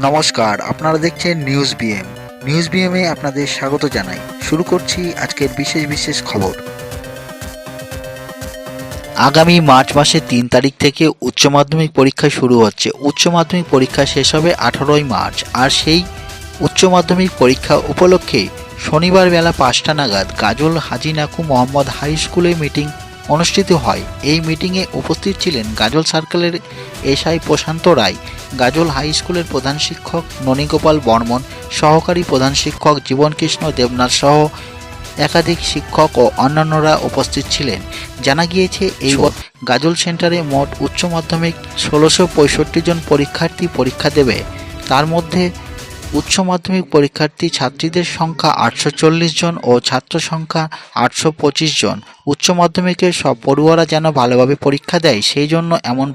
নমস্কার, আপনারা দেখছেন নিউজ বিএম। নিউজ বিএমে আপনাদের স্বাগত জানাই। শুরু করছি আজকের বিশেষ বিশেষ খবর। আগামী মার্চ মাসের ৩ তারিখ থেকে উচ্চ মাধ্যমিক পরীক্ষা শুরু হচ্ছে। উচ্চ মাধ্যমিক পরীক্ষা শেষ হবে ১৮ই মার্চ। আর সেই উচ্চ মাধ্যমিক পরীক্ষা উপলক্ষে শনিবার বেলা ৫টা নাগাদ গাজল হাজী নাকু মোহাম্মদ হাই স্কুলে মিটিং অনুষ্ঠিত হয়। এই মিটিংয়ে উপস্থিত ছিলেন গাজল সার্কেলের এসআই প্রশান্ত রায়, গাজল হাই স্কুলের প্রধান শিক্ষক ননীগোপাল বর্মন, সহকারী প্রধান শিক্ষক জীবনকৃষ্ণ দেবনাথ সহ একাধিক শিক্ষক ও অন্যান্যরা উপস্থিত ছিলেন। জানা গিয়েছে এই গাজল সেন্টারে মোট উচ্চ মাধ্যমিক ১৬৬৫ জন পরীক্ষার্থী পরীক্ষা দেবে। তার মধ্যে উচ্চ মাধ্যমিক পরীক্ষার্থী ছাত্রীদের সংখ্যা ৮৪০ জন ও ছাত্র সংখ্যা ৮২৫ জন। উচ্চ মাধ্যমিকের সব পড়ুয়ারা যেন ভালোভাবে পরীক্ষা দেয়, সেই জন্য এমন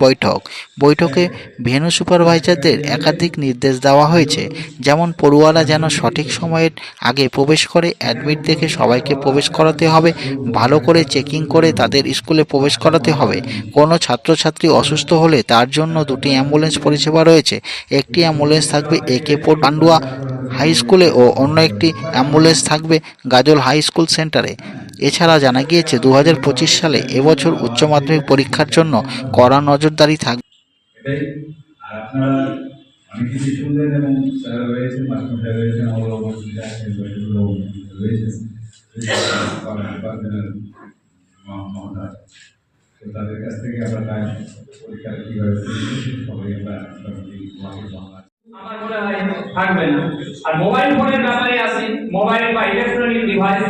বৈঠকে ভেন্যু সুপারভাইজারদের একাধিক নির্দেশ দেওয়া হয়েছে। যেমন পড়ুয়ারা যেন সঠিক সময়ের আগে প্রবেশ করে, অ্যাডমিট দেখে সবাইকে প্রবেশ করাতে হবে, ভালো করে চেকিং করে তাদের স্কুলে প্রবেশ করাতে হবে। কোনো ছাত্রছাত্রী অসুস্থ হলে তার জন্য 2টি অ্যাম্বুলেন্স পরিষেবা রয়েছে। একটি অ্যাম্বুলেন্স থাকবে পান্ডুয়া হাই স্কুলে ও অন্য একটি অ্যাম্বুলেন্স থাকবে গাজল হাই স্কুল সেন্টারে। এছাড়া জানা গিয়েছে ২০২৫ সালে এবছর উচ্চ মাধ্যমিক পরীক্ষার জন্য কড়া নজরদারি থাকবে। তাদের কাছ থেকে আমরা পরীক্ষা কিভাবে সবাই আমরা আমার মনে হয় থাকবে না। আর মোবাইল ফোনের ব্যাপারে আসি, মোবাইল বা ইলেকট্রনিক ডিভাইস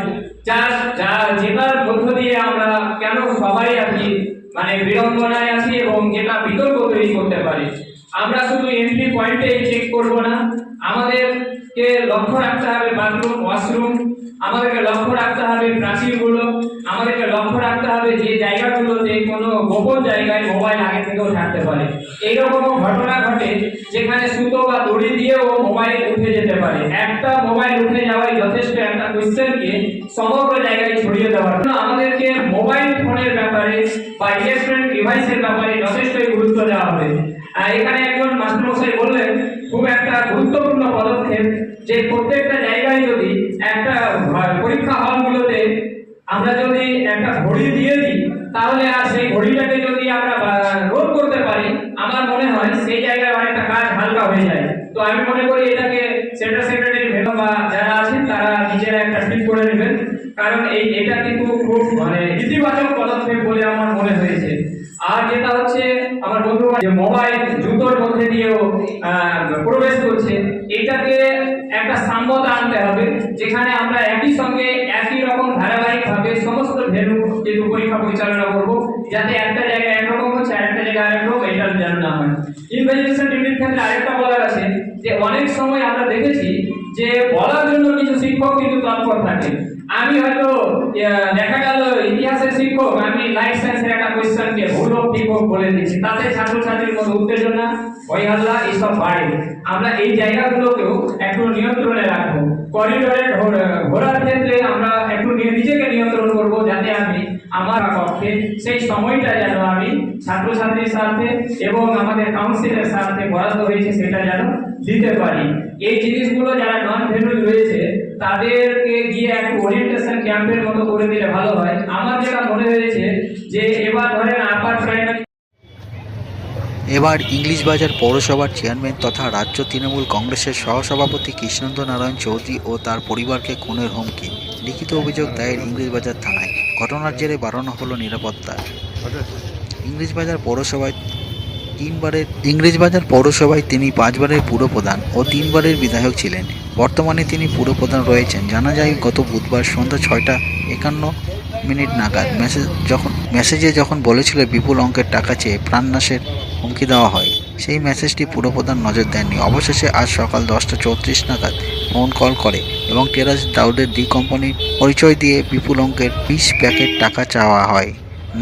যেটার মধ্য দিয়ে আমরা কেন সবাই আর কি বিড়ম্বনায় আছি এবং যেটা বিতর্ক তৈরি করতে পারে। আমরা শুধু এন্ট্রি পয়েন্টে চেক করব না, আমাদেরকে লক্ষ্য রাখতে হবে বাথরুম, ওয়াশরুম, আমাদেরকে লক্ষ্য রাখতে হবে প্রাচীরগুলো, আমাদেরকে লক্ষ্য রাখতে হবে যে জায়গাগুলোতে কোনো গোপন জায়গায় মোবাইল আগে থেকেও থাকতে পারে। এইরকমও ঘটনা ঘটে যেখানে সুতো বা দড়ি দিয়েও মোবাইল উঠে যেতে পারে। একটা মোবাইল উঠে যাওয়াই যথেষ্ট একটা কোয়েশ্চেনকে সমগ্র জায়গায় ছড়িয়ে দেওয়ার জন্য আমাদেরকে মোবাইল ফোনের ব্যাপারে বা ইলেকট্রনিক ডিভাইসের ব্যাপারে যথেষ্টই গুরুত্ব দেওয়া হবে। এখানে একজন মাস্টারমশাই বললেন খুব একটা গুরুত্বপূর্ণ পদক্ষেপ যে প্রত্যেকটা জায়গায় যদি একটা পরীক্ষা হলগুলোতে আমরা যদি একটা ঘড়ি দিয়ে দিই, তাহলে আর সেই ঘড়িটাকে যদি আমরা রোধ করতে পারি, আমার মনে হয় সেই জায়গায় অনেকটা কাজ হালকা হয়ে যায়। তো আমি মনে করি এটাকে সেন্টার সেক্রেটারি বা যারা আছেন তারা নিজেরা একটা ঠিক করে নেবেন, কারণ এটা কিন্তু খুব ইতিবাচক পদক্ষেপ বলে আমার মনে হয়েছে। আর যেটা হচ্ছে আমার বন্ধু যে মোবাইল জুতোর মধ্যে দিয়েও প্রবেশ করছে, এটাকে একটা সাম্যতা আনতে হবে যেখানে আমরা একই সঙ্গে একই রকম ধারাবাহিকভাবে সমস্ত ভেন্যু কিন্তু পরীক্ষা পরিচালনা করব, যাতে একটা জায়গায় একরকম হচ্ছে আর একটা জায়গায় আরেকরকম, এটা যেন না হয়। ইনভেস্টিগেশন টিমের ক্ষেত্রে আরেকটা বলার আছে যে অনেক সময় আমরা দেখেছি যে বলার জন্য কিছু শিক্ষক কিন্তু তৎপর থাকে। আমি হয়তো দেখা গেল ইতিহাসের শিক্ষক, আমি লাইফ সায়েন্সের একটা কোয়েশ্চেনকে ভুল হোক ঠিক হোক বলে দিচ্ছি, তাতে ছাত্রছাত্রীর মধ্যে উত্তেজনা, ভয় হাল্লা এইসব বাড়ে। আমরা এই জায়গাগুলোকেও একটু নিয়ন্ত্রণে রাখবো। করিডোরে ঘোরার ক্ষেত্রে আমরা একটু নিজেকে নিয়ন্ত্রণ করব, যাতে আমি আমার পক্ষে সেই সময়টা যেন আমি ছাত্রছাত্রীর সাথে এবং আমাদের কাউন্সিলের সাথে বরাদ্দ হয়েছে সেটা যেন দিতে পারি। এই জিনিসগুলো যারা নন ভেন্যু রয়েছে তাদেরকে গিয়ে একটু ওরিয়েন্টেশন ক্যাম্পের মতো করে দিলে ভালো হয়। আমার যেটা মনে হয়েছে যে এবার ধরেন আপার প্রাইমারি। এবার ইংলিশ বাজার পৌরসভার চেয়ারম্যান তথা রাজ্য তৃণমূল কংগ্রেসের সহসভাপতি কৃষ্ণেন্দ্র নারায়ণ চৌধুরী ও তার পরিবারকে খুনের হুমকি, লিখিত অভিযোগ দায়ের ইংলিশ বাজার থানায়। ঘটনার জেরে বাড়ানো হলো নিরাপত্তা। ইংলিশ বাজার পৌরসভায় তিনি 5বারের পুরপ্রধান ও 3বারের বিধায়ক ছিলেন। বর্তমানে তিনি পুরপ্রধান রয়েছেন। জানা যায় গত বুধবার সন্ধ্যা 6:51 নাগাদ মেসেজে যখন বলেছিল বিপুল অঙ্কের টাকা চেয়ে প্রাণনাশের হুমকি দেওয়া হয়, সেই মেসেজটি পুরপ্রধান নজর দেননি। অবশেষে আজ সকাল 10:34 নাগাদ ফোন কল করে এবং টেরাস দাউদের ডি কোম্পানির পরিচয় দিয়ে বিপুল অঙ্কের 20 প্যাকেট টাকা চাওয়া হয়।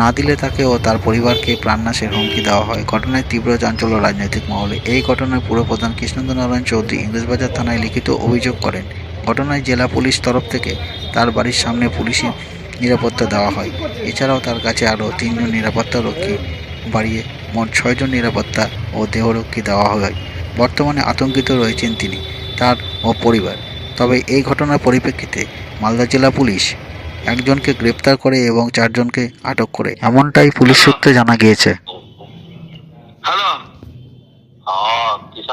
না দিলে তাকে ও তার পরিবারকে প্রাণনাশের হুমকি দেওয়া হয়। ঘটনায় তীব্র চাঞ্চল্য রাজনৈতিক মহলে। এই ঘটনায় পুরপ্রধান কৃষ্ণেন্দ্র নারায়ণ চৌধুরী ইংরেজবাজার থানায় লিখিত অভিযোগ করেন। ঘটনায় জেলা পুলিশ তরফ থেকে তার বাড়ির সামনে পুলিশি নিরাপত্তা দেওয়া হয়। এছাড়াও তার কাছে আরও 3 জন নিরাপত্তা রক্ষী বাড়িয়ে মোট 6 জন নিরাপত্তা ও দেহরক্ষী দেওয়া হয়। বর্তমানে আতঙ্কিত রয়েছেন তিনি, তার ও পরিবার। তবে এই ঘটনার পরিপ্রেক্ষিতে মালদা জেলা পুলিশ একজনকে গ্রেপ্তার করে এবং 4 জনকে আটক করে, এমনটাই পুলিশ সূত্রে জানা গিয়েছে। हेलो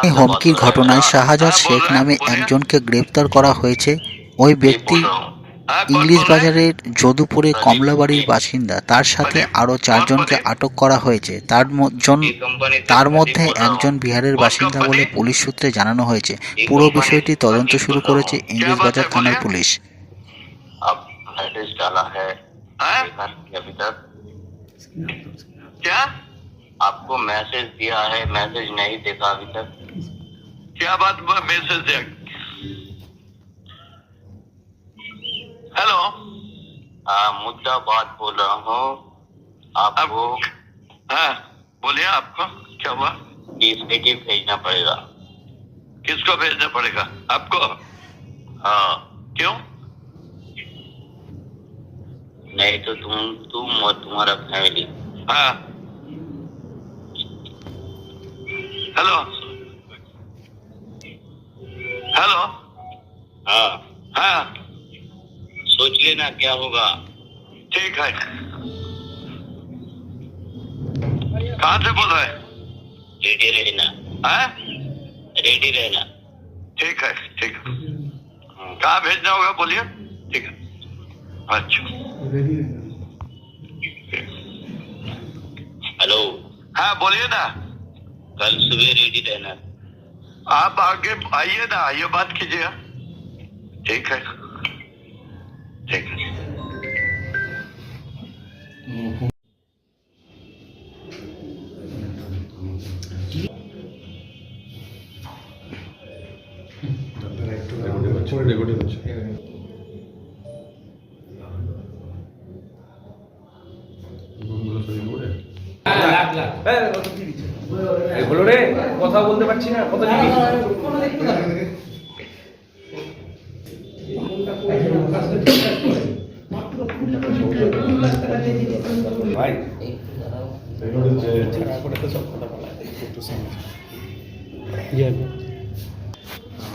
এই হুমকির ঘটনায় শাহজাদ শেখ নামে একজনকে গ্রেপ্তার করা হয়েছে। ওই ব্যক্তি ইংলিশ বাজারের যদুপুরে কমলাবাড়ির বাসিন্দা। তার সাথে আরও 4 জনকে আটক করা হয়েছে। তার মধ্যে একজন বিহারের বাসিন্দা বলে পুলিশ সূত্রে জানানো হয়েছে। পুরো বিষয়টি তদন্ত শুরু করেছে ইংলিশ বাজার থানার পুলিশ। अब मैसेज डाला है अभी तक क्या आपको मैसेज दिया है, मैसेज नहीं देखा अभी तक? क्या बात मैसेज दिया? हेलो हाँ, मुद्दा बात बोल रहा हूँ आपको। हाँ बोलिए, आपको क्या हुआ? डीएसपी भेजना पड़ेगा। किसको भेजना पड़ेगा? आपको? हाँ क्यों? नहीं तो तुम और तुम्हारा फैमिली। हाँ हेलो हेलो हाँ हाँ सोच लेना क्या होगा। ठीक है। कहाँ से बोल रहे हैं? रेडी रहना। हाँ रेडी रहना। ठीक है ठीक है। कहाँ भेजना होगा बोलिए। ठीक है अच्छा। हेलो हाँ बोलिए ना। कल सुबह रेडी रहना। आप आगे आइए ना, आइए बात कीजिए। ठीक है ठीक है। বলো রে, কথা বলতে পারছি না, কত নিবি? ভাই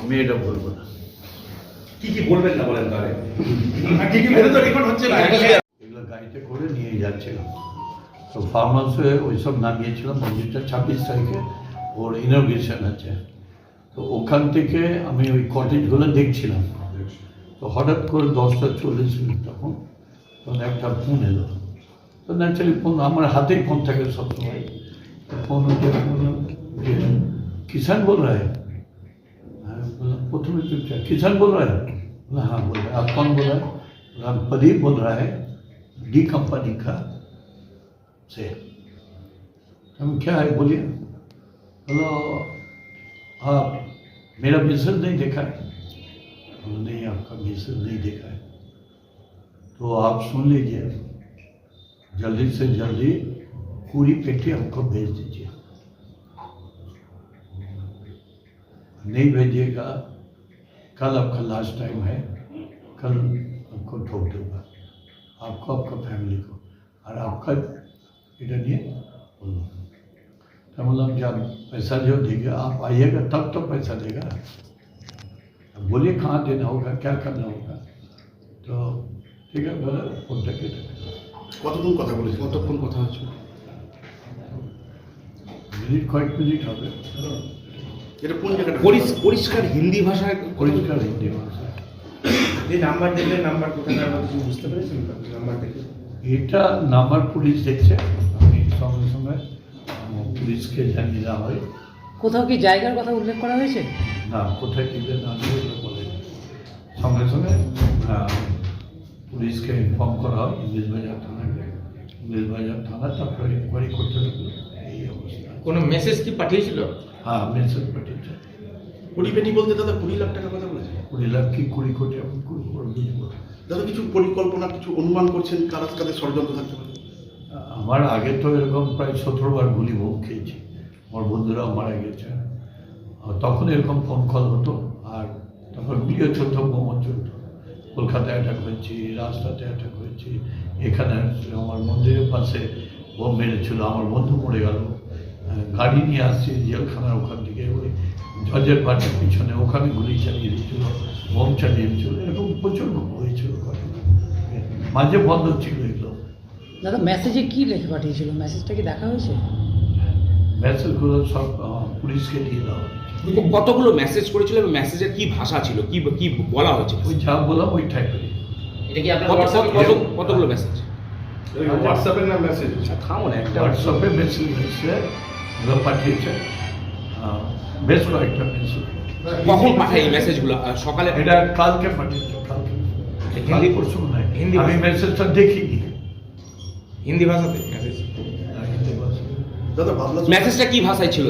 আমি এটা বলবো না। কি কি বলবেন না বলেন তাহলে? কি কি বলে তো রেকর্ড হচ্ছে না। এগুলো গাড়িতে করে নিয়ে যাচ্ছিলাম, তো ফার্ম হাউসে ওইসব নামিয়েছিলাম। মন্দিরটা 26 তারিখে ওর ইনগ্রেশন আছে, তো ওখান থেকে আমি ওই কটেজগুলো দেখছিলাম। তো হঠাৎ করে 10:40 তখন একটা ফোন এলো। তো ন্যাচারালি ফোন আমার হাতেই ফোন থাকে সবসময়। तो फोन उठे, किसान बोल रहा है? प्रथम चुपचाप किसान बोल रहा है? बोला हाँ बोल रहा है। आप कौन बोल रहा है? बोला प्रदीप बोल रहा है, डी कंपनी का से। हम क्या है बोलिए। बोलो आप मेरा मैसेज नहीं देखा है? बोला नहीं आपका मैसेज नहीं देखा है, तो आप सुन लीजिए, जल्दी से जल्दी पूरी पेटी हमको भेज दीजिए। नहीं भेजिएगा कल आपका लास्ट टाइम है, कल आपको ठोक दूंगा, आपको, आपका फैमिली को, और आपका इधर नहीं बोलो। तो मतलब जब पैसा जो देगा आप आइएगा तब तो पैसा देगा। अब बोलिए कहाँ देना होगा, क्या करना होगा। तो ठीक है बोला फोनটা কেটে কতক্ষণ কথা বলেছি, কতক্ষণ কথা হচ্ছে? মিনিট কয়েক মিনিট হবে। এটা কোন জায়গাটা? পরিষ্কার হিন্দি ভাষায়, পরিষ্কার হিন্দি ভাষা। যে নাম্বার দেখলে নাম্বার কোথায় আপনি বুঝতে পেরেছেন? নাম্বার দেখে এটা নাম্বার পুলিশ দেখছে, আমি সঙ্গে সঙ্গে পুলিশকে জানিয়ে দেওয়া হয়। কোথাও কি জায়গার কথা উল্লেখ করা হয়েছে? না, কোথায় টিপে না দিয়ে বলে সঙ্গে সঙ্গে পুলিশকে ইনফর্ম করা হয়, ইংলিশ বাজার থানাকে। ইংলিশ বাজার থানা তারপরে ইনকোয়ারি করতে লাগলো। এই অবস্থা। কোনো মেসেজ কি পাঠিয়েছিল? হ্যাঁ মেসেজ পাঠিয়েছে। 20 পেটি বলতে দাদা 20 লাখ টাকার কথা বলেছে। 20 লাখ কি 20 কোটি এখন বুঝবো। দাদা কিছু পরিকল্পনা, কিছু অনুমান করছেন কাদের ষড়যন্ত্র থাকতে পারে? আমার আগে তো এরকম প্রায় 17 বার গুলি ভোগ খেয়েছি, আমার বন্ধুরাও মারা গেছে। তখন এরকম ফোন কল হতো, আর তারপর গুলিও চলতো, বোমা চলতো। কলকাতায় অ্যাটাক হয়েছি, রাস্তাতে অ্যাটাক হয়েছি, এখানে আমার মন্দিরের পাশে বোম মেরেছিল, আমার বন্ধু মরে গেল। গাড়ি নিয়ে আসছি জেলখানার ওখান থেকে, ওই জজের বাড়ির পিছনে ওখানে গুলি চালিয়ে দিয়েছিল, বোম চালিয়ে দিয়েছিল, এরকম প্রচুর হয়েছিল ঘটনা। মাঝে বন্ধ ছিল এগুলো। দাদা মেসেজে কি লিখে পাঠিয়েছিল, মেসেজটা কি দেখা হয়েছে? মেসেজগুলো সব পুলিশকে দিয়ে দেওয়া হয়েছে। কতগুলো মেসেজ করেছিল এবং মেসেজের কি ভাষা ছিল, কি কি বলা হয়েছে? ওই যা বললাম ওই টাইপের। এটা কি আপনার কতগুলো মেসেজ? হোয়াটসঅ্যাপের না মেসেজ? থামো না, একটা হোয়াটসঅ্যাপে মেসেজ এসে ওরা পাঠিয়েছে, বেশ কয়েকটা মেসেজ। কখন পাঠায় এই মেসেজগুলো? সকালে? এটা কালকে পাঠিয়েছে, কালকে কালই পরশু নাই। হিন্দি আমি ভাষা? মেসেজটা দেখিনি। হিন্দি ভাষাতে মেসেজ? হিন্দি ভাষা। দাদা বাংলা মেসেজটা কি ভাষায় ছিল?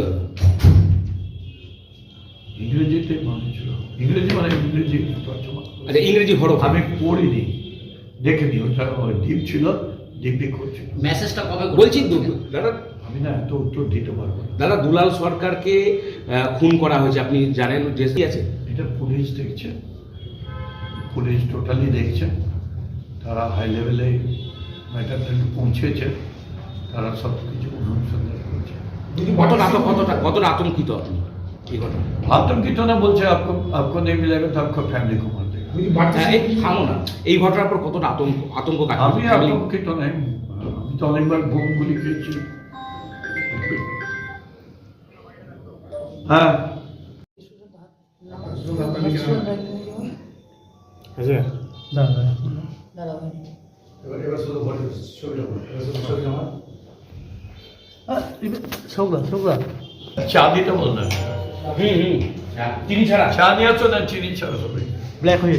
ইংরেজিতে মনে ছিল, ইংরেজি মানে ইংরেজি তর্জমা। আচ্ছা, ইংরেজি হরফ? আমি পড়িনি, দেখিনি। ওটা ডিপ ছিল, ডিপি করছিল। মেসেজটা কবে বলছি দাদা, আমি না এত উত্তর দিতে পারবো না। দাদা দুলাল সরকারকে খুন করা হয়েছে, আপনি জানেন যে কি আছে? এটা পুলিশ দেখছে, পুলিশ টোটালি দেখছে। তারা হাই লেভেলে ম্যাটারটা পৌঁছেছে, তারা সব কিছু অনুসন্ধান করছে। কতটা আতঙ্কিত আপনি এই ঘটনা? आतंकित ना बोलছে आपको नहीं मिलेगा तो आपको फैमिली को मार देगा। থামো না, এই ঘটনার পর কতটা আতঙ্ক কাজ আমি আতঙ্কিত নই, আমি তো অনেকবার বোম গুলি খেয়েছি। হ্যাঁ চা দিতে বললেন, চিনি ছাড়া? চা নিয়ে আসো না চিনি ছাড়া সবাই। ব্ল্যাক হয়ে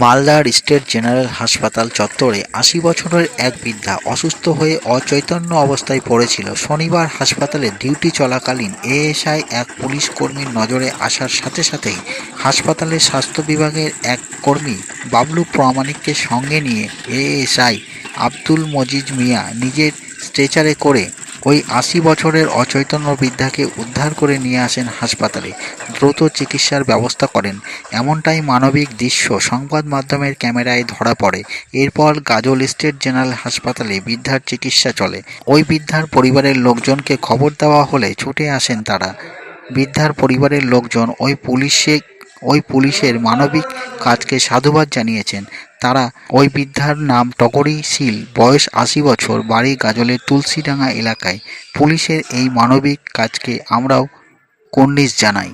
মালদার স্টেট জেনারেল হাসপাতাল চত্বরে ৮০ বছরের এক বৃদ্ধা অসুস্থ হয়ে অচৈতন্য অবস্থায় পড়েছিল। শনিবার হাসপাতালে ডিউটি চলাকালীন এএসআই এক পুলিশ কর্মীর নজরে আসার সাথে সাথেই হাসপাতালের স্বাস্থ্য বিভাগের এক কর্মী বাবলু প্রামাণিককে সঙ্গে নিয়ে এএসআই আব্দুল মজিজ মিয়া নিজের স্ট্রেচারে করে ওই ৮০ বছরের অচৈতন্য বৃদ্ধাকে উদ্ধার করে নিয়ে আসেন হাসপাতালে, দ্রুত চিকিৎসার ব্যবস্থা করেন। এমনটাই মানবিক দৃশ্য সংবাদ মাধ্যমের ক্যামেরায় ধরা পড়ে। এরপর গাজল স্টেট জেনারেল হাসপাতালে বৃদ্ধার চিকিৎসা চলে। ওই বৃদ্ধার পরিবারের লোকজনকে খবর দেওয়া হলে ছুটে আসেন তারা। বৃদ্ধার পরিবারের লোকজন ওই পুলিশের মানবিক কাজকে সাধুবাদ জানিয়েছেন। তারা ওই বৃদ্ধার নাম টগরী শীল, বয়স ৮০ বছর, বাড়ি গাজলের তুলসীডাঙ্গা এলাকায়। পুলিশের এই মানবিক কাজকে আমরাও কুর্নিশ জানাই।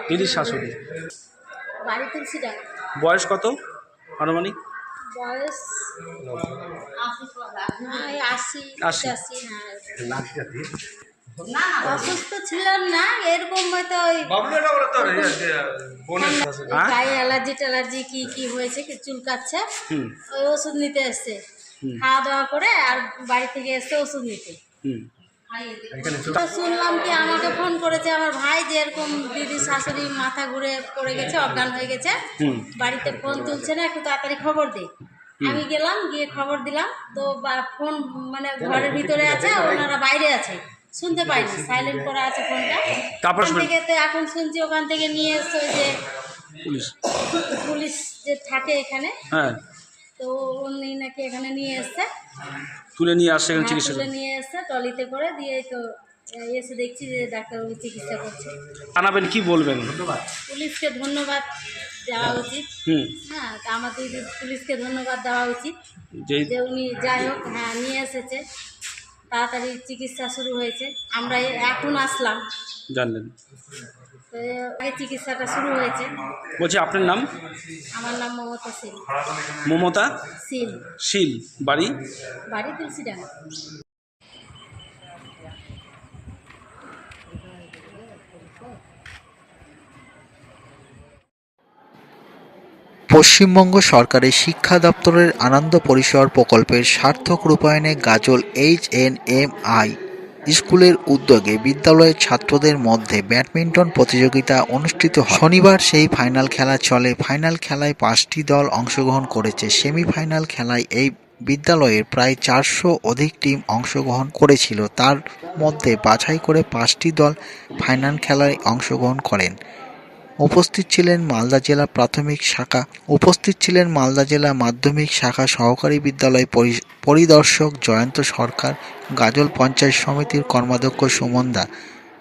দিদির শাশুড়ি। বাড়ি তুলসীডাঙ্গা। বয়স কত আনুমানিক? বয়স ৮০ আশি। ৮০, হ্যাঁ। অসুস্থ ছিলেন না, এরকম হয়তো ওই গায়ে অ্যালার্জি ট্যালার্জি কি হয়েছে, কি চুলকাচ্ছে, ওই ওষুধ নিতে এসছে। খাওয়া দাওয়া করে আর বাড়ি থেকে এসছে ওষুধ নিতে। তো শুনলাম কি আমাকে ফোন করেছে আমার ভাই যে এরকম দিদির শাশুড়ি মাথা ঘুরে পড়ে গেছে, অজ্ঞান হয়ে গেছে, বাড়িতে ফোন তুলছে না, একটু তাড়াতাড়ি খবর দে। আমি গেলাম, গিয়ে খবর দিলাম। তো ফোন মানে ঘরের ভিতরে আছে, ওনারা বাইরে আছে, শুনতে পাইনি, সাইলেন্ট করা আছে ফোনটা। ওখান থেকে তো এখন শুনছি ওখান থেকে নিয়ে এসছে ওই যে পুলিশ যে থাকে এখানে, তো উনি নাকি এখানে নিয়ে এসছে, তুলে নিয়ে আসছে চিকিৎসা, তুলে নিয়ে এসছে ট্রলিতে করে দিয়ে। তো এসে দেখছি যে ডাক্তারবাবু চিকিৎসা করছে। জানাবেন, কি বলবেন? পুলিশকে ধন্যবাদ দেওয়া উচিত। হ্যাঁ, আমাদের পুলিশকে ধন্যবাদ দেওয়া উচিত যে উনি যাই হোক, হ্যাঁ, নিয়ে এসেছে, তাড়াতাড়ি চিকিৎসা শুরু হয়েছে। আমরা এখন আসলাম, জানলেন তো আগে চিকিৎসাটা শুরু হয়েছে। বলছি আপনার নাম? আমার নাম মমতা শীল। মমতা শীল। শীল, বাড়ি? বাড়ি তুলসীডাঙ্গা। পশ্চিমবঙ্গ সরকারের শিক্ষা দপ্তরের আনন্দ পরিসর প্রকল্পের সার্থক রূপায়ণে গাজল HNMI স্কুলের উদ্যোগে বিদ্যালয়ের ছাত্রদের মধ্যে ব্যাডমিন্টন প্রতিযোগিতা অনুষ্ঠিত হয়। শনিবার সেই ফাইনাল খেলা চলে। ফাইনাল খেলায় 5টি দল অংশগ্রহণ করেছে। সেমিফাইনাল খেলায় এই বিদ্যালয়ের প্রায় 400 অধিক টিম অংশগ্রহণ করেছিল। তার মধ্যে বাছাই করে 5টি দল ফাইনাল খেলায় অংশগ্রহণ করেন। উপস্থিত ছিলেন মালদা জেলা মাধ্যমিক শাখা সহকারী বিদ্যালয় পরিদর্শক জয়ন্ত সরকার, গাজল পঞ্চায়েত সমিতির কর্মাধ্যক্ষ সুমন দা,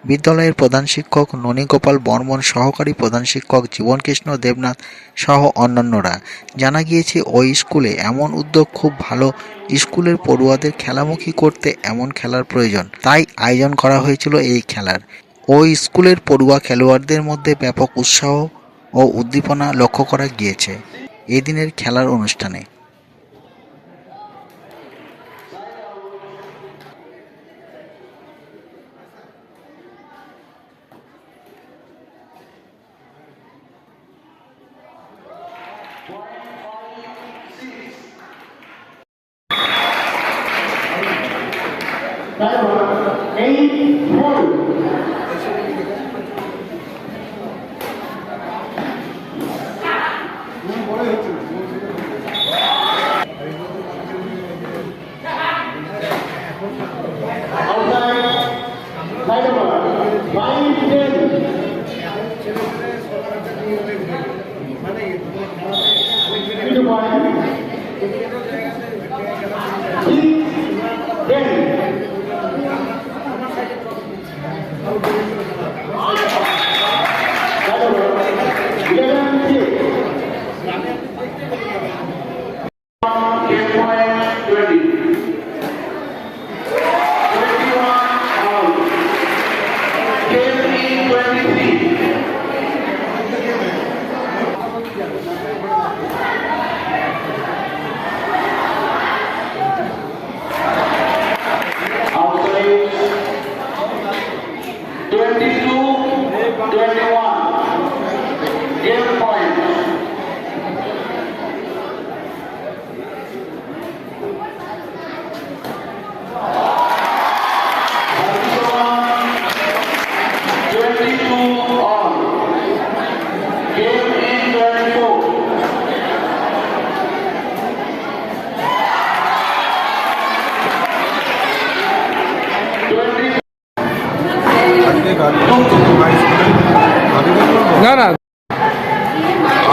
বিদ্যালয়ের প্রধান শিক্ষক ননীগোপাল বর্মন, সহকারী প্রধান শিক্ষক জীবনকৃষ্ণ দেবনাথ সহ অন্যান্যরা। জানা গিয়েছে ওই স্কুলে এমন উদ্যোগ খুব ভালো। স্কুলের পড়ুয়াদের খেলামুখী করতে এমন খেলার প্রয়োজন, তাই আয়োজন করা হয়েছিল এই খেলার। ওই স্কুলের পড়ুয়া খেলোয়াড়দের মধ্যে ব্যাপক উৎসাহ ও উদ্দীপনা লক্ষ্য করা গিয়েছে এদিনের খেলার অনুষ্ঠানে।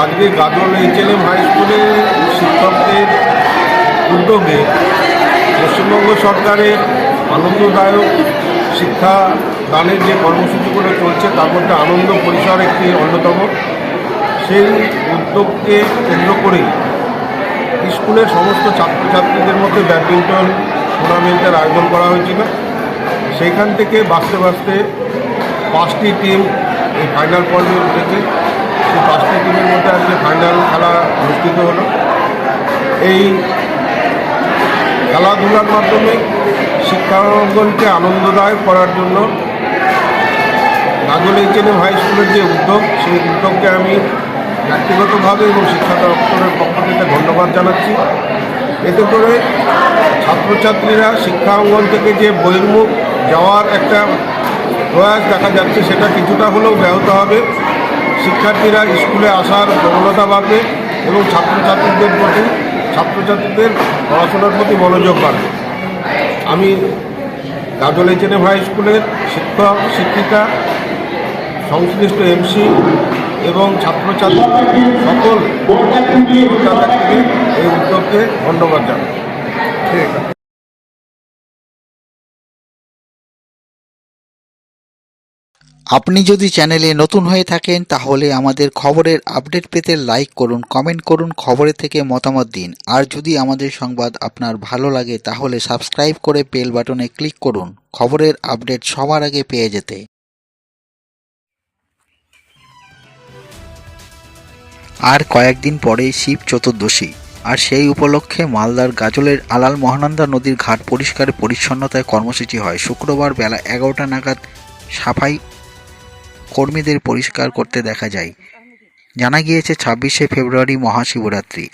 আজকে গাজল HLM হাই স্কুলে শিক্ষকদের উদ্যোগে পশ্চিমবঙ্গ সরকারের আনন্দদায়ক শিক্ষা দানের যে কর্মসূচিগুলো চলছে তার মধ্যে আনন্দ পরিসর একটি অন্যতম। সেই উদ্যোগকে কেন্দ্র করেই স্কুলের সমস্ত ছাত্রছাত্রীদের মধ্যে ব্যাডমিন্টন টুর্নামেন্টের আয়োজন করা হয়েছিল। সেইখান থেকে বাঁচতে 5টি টিম এই ফাইনাল পর্বে উঠেছে। সেই 5টি টিমের মধ্যে আজকে ফাইনাল খেলা অনুষ্ঠিত হলো। এই খেলাধুলার মাধ্যমে শিক্ষাঙ্গনকে আনন্দদায়ক করার জন্য গাজল HLM হাই স্কুলের যে উদ্যোগ, সেই উদ্যোগকে আমি ব্যক্তিগতভাবে এবং শিক্ষা দপ্তরের পক্ষ থেকে ধন্যবাদ জানাচ্ছি। এতে করে ছাত্রছাত্রীরা শিক্ষাঙ্গন থেকে যে বহির্মুখ যাওয়ার একটা প্রয়াস দেখা যাচ্ছে সেটা কিছুটা হলেও ব্যাহত হবে। শিক্ষার্থীরা স্কুলে আসার প্রবণতা বাড়বে এবং ছাত্রছাত্রীদের পড়াশোনার প্রতি মনোযোগ বাড়বে। আমি গাজল HLM হাই স্কুলের শিক্ষক শিক্ষিকা, সংশ্লিষ্ট MC এবং ছাত্রছাত্রী সকল তাদেরকে এই উদ্যোগকে ধন্যবাদ জানাই। ঠিক আছে। আপনি যদি চ্যানেলে নতুন হয়ে থাকেন তাহলে আমাদের খবরের আপডেট পেতে লাইক করুন, কমেন্ট করুন, খবরে থেকে মতামত দিন। আর যদি আমাদের সংবাদ আপনার ভালো লাগে তাহলে সাবস্ক্রাইব করে বেল বাটনে ক্লিক করুন খবরের আপডেট সবার আগে পেয়ে যেতে। আর কয়েকদিন পরেই শিব চতুর্দশী, আর সেই উপলক্ষে মালদার গাজলের আলাল মহানন্দা নদীর ঘাট পরিষ্কার পরিচ্ছন্নতায় কর্মসূচি হয়। শুক্রবার বেলা 11টা নাগাদ সাফাই কর্মীদের পরিষ্কার করতে দেখা যায়। জানা গিয়েছে 26শে ফেব্রুয়ারি মহাশিবরাত্রি।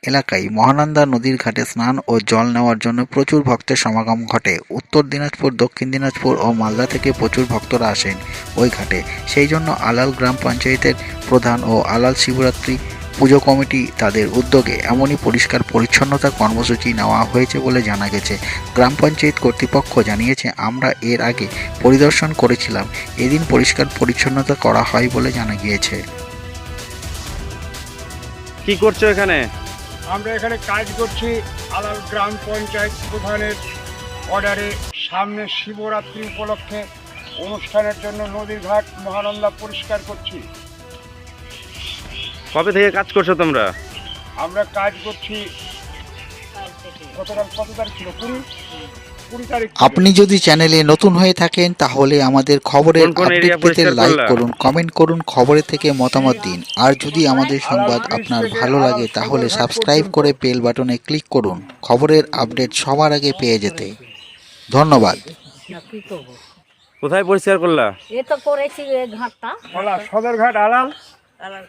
এলাকায় মহানন্দা নদীর ঘাটে স্নান ও জল নেওয়ার জন্য প্রচুর ভক্তের সমাগম ঘটে। উত্তর দিনাজপুর, দক্ষিণ দিনাজপুর ও মালদা থেকে প্রচুর ভক্তরা আসেন ওই ঘাটে। সেই জন্য আলাল গ্রাম পঞ্চায়েতের প্রধান ও আলাল শিবরাত্রি পুজো কমিটি তাদের উদ্যোগে এমনই পরিষ্কার পরিচ্ছন্নতা কর্মসূচি নেওয়া হয়েছে বলে জানা গেছে। গ্রাম পঞ্চায়েত কর্তৃপক্ষ জানিয়েছে, আমরা এর আগে পরিদর্শন করেছিলাম, এদিন পরিষ্কার পরিচ্ছন্নতা করা হয় বলে জানা গিয়েছে। কি করছো এখানে? আমরা এখানে কাজ করছি আলাল গ্রাম পঞ্চায়েত প্রধানের অর্ডারে। সামনে শিবরাত্রি উপলক্ষে অনুষ্ঠানের জন্য নদীর ঘাট মহানন্দা পরিষ্কার করছি। কবে থেকে কাজ করছো তোমরা? আমরা কাজ করছি কত তারিখ ছিল? 20 তারিখ। আপনি যদি চ্যানেলে নতুন হয়ে থাকেন তাহলে আমাদের খবরের কোন কোন আপডেট এরিয়া পেতে পরিষ্কার লাইক করলা? করুন, কমেন্ট করুন, খবরে থেকে মতামত দিন। আর যদি আমাদের সংবাদ আপনার ভালো লাগে তাহলে সাবস্ক্রাইব করে বেল বাটনে ক্লিক করুন খবরের আপডেট সবার আগে পেয়ে যেতে। ধন্যবাদ। কি করবো? কোথায় পরিষ্কার করলা? এ তো করেছি ঘাটটা সদরঘাট আলাল।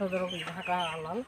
সদর ঘাটা আলাল